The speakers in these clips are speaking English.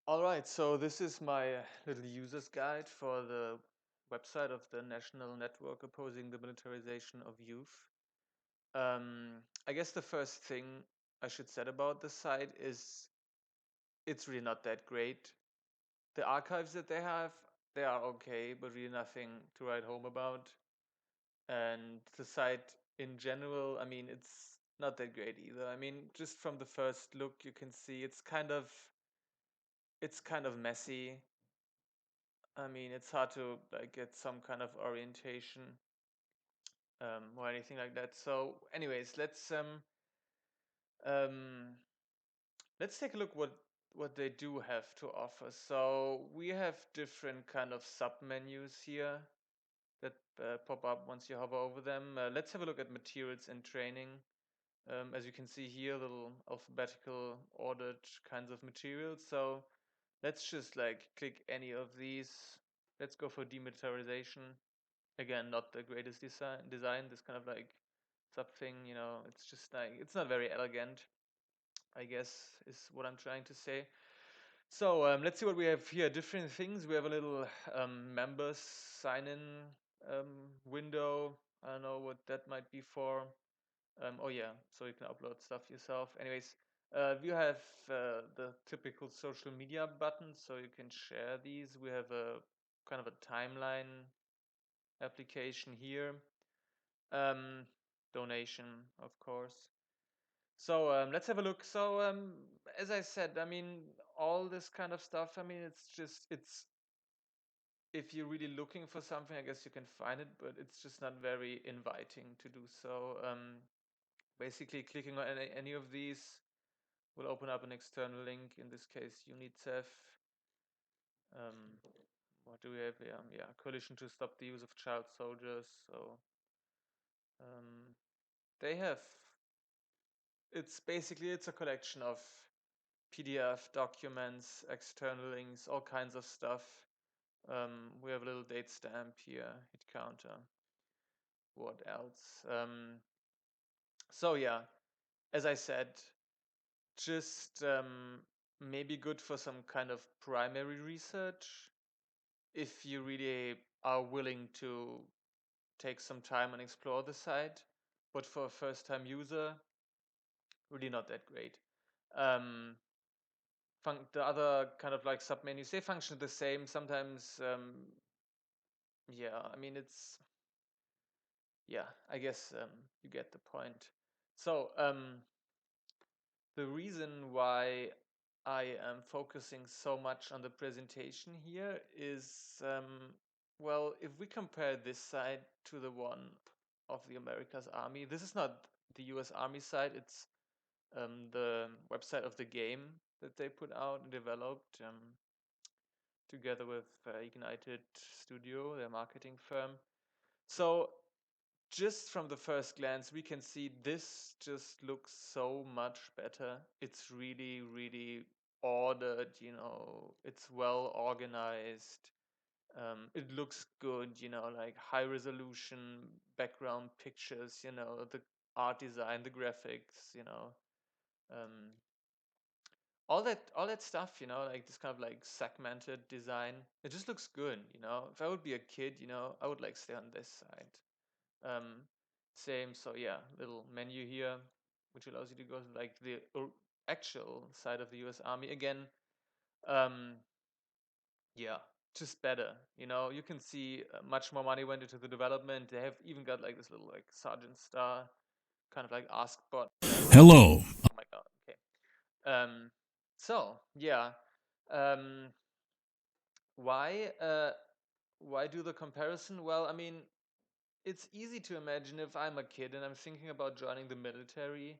All right, so this is my little user's guide for the website of the National Network Opposing the Militarization of Youth. I guess the first thing I should say about the site is it's really not that great. The archives that they have, they are okay, but really nothing to write home about. And the site in general, I mean, it's not that great either. I mean, just from the first look, you can see it's kind of messy. I mean, it's hard to like get some kind of orientation or anything like that. So, anyways, um, let's take a look what they do have to offer. So we have different kind of sub menus here that pop up once you hover over them. Let's have a look at materials and training. As you can see here, little alphabetical ordered kinds of materials. So let's just like click any of these. Let's go for demilitarization. Again, not the greatest design. This kind of like sub thing, it's just like it's not very elegant, I guess, is what I'm trying to say. So let's see what we have here. Different things. We have a little members sign in window. I don't know what that might be for. Oh yeah, so you can upload stuff yourself. Anyways, we have the typical social media buttons, so you can share these. We have a kind of a timeline application here. Um, Donation, of course. So let's have a look. So as I said, I mean, all this kind of stuff. I mean, it's if you're really looking for something, I guess you can find it, but it's just not very inviting to do so. Basically, clicking on any of these will open up an external link. In this case, UNICEF. Um, what do we have here? Yeah, Coalition to Stop the Use of Child Soldiers. So um, they have it's a collection of PDF documents, external links, all kinds of stuff. We have a little date stamp here, hit counter. What else? So yeah, as I said, just maybe good for some kind of primary research if you really are willing to take some time and explore the site. But for a first-time user, really not that great. Um, the other kind of like submenus, they function the same. Sometimes, yeah, I mean, yeah, I guess you get the point. So, the reason why I am focusing so much on the presentation here is, well, if we compare this side to the one of the America's Army, this is not the US Army side, it's the website of the game that they put out and developed together with Ignited Studio, their marketing firm. So just from the first glance, we can see this just looks so much better. It's really, really ordered, it's well organized. It looks good, like high resolution background pictures, the art design, the graphics, um, all that stuff, like this kind of like segmented design. It just looks good, If I would be a kid, I would like stay on this side. Um, Same, so yeah, little menu here, which allows you to go to like the actual side of the US Army again. Um, yeah, just better. You can see much more money went into the development. They have even got like this little like Sergeant Star kind of like ask bot. Hello. Oh my god. Okay. So yeah, um, why why do the comparison? Well, I mean, it's easy to imagine if I'm a kid and I'm thinking about joining the military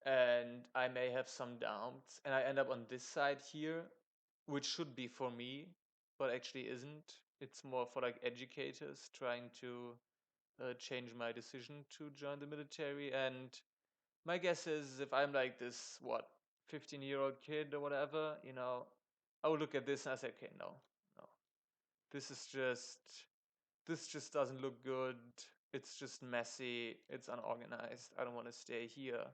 and I may have some doubts and I end up on this side here, which should be for me, but actually isn't. It's more for like educators trying to change my decision to join the military. And my guess is if I'm like this, 15-year-old kid or whatever, I would look at this and I say, okay, no, no, this is this just doesn't look good. It's just messy. It's unorganized. I don't want to stay here.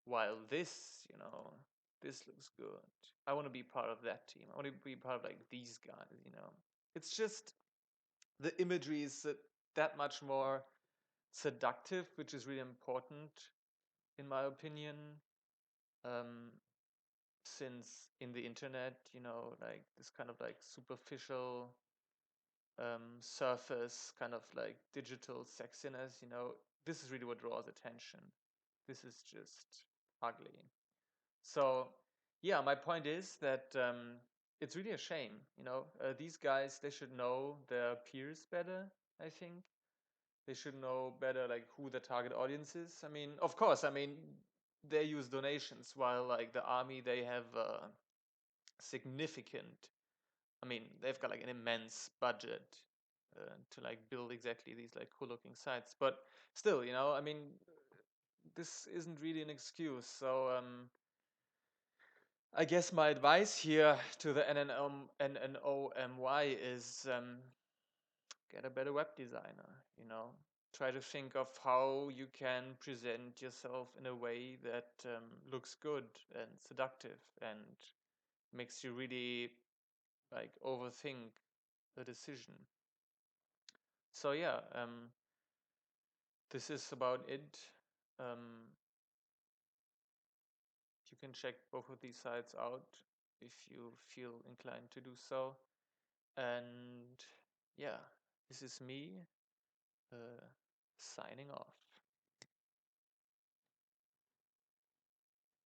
While this, this looks good. I want to be part of that team. I want to be part of like these guys, you know. It's just the imagery is that much more seductive, which is really important in my opinion. Since in the internet, you know, like this kind of like superficial surface, kind of like digital sexiness, you know, this is really what draws attention. This is just ugly. So, yeah, my point is that it's really a shame, you know. These guys, they should know their peers better, I think. They should know better, like, who the target audience is. I mean, of course, I mean, they use donations, while, like, the army, they have significant, I mean, they've got, like, an immense budget to, like, build exactly these, like, cool-looking sites. But still, you know, I mean, this isn't really an excuse. So, I guess my advice here to the NNOMY is get a better web designer, you know. Try to think of how you can present yourself in a way that looks good and seductive and makes you really like overthink the decision. So yeah, this is about it. Um, you can check both of these sites out if you feel inclined to do so. And yeah, this is me signing off.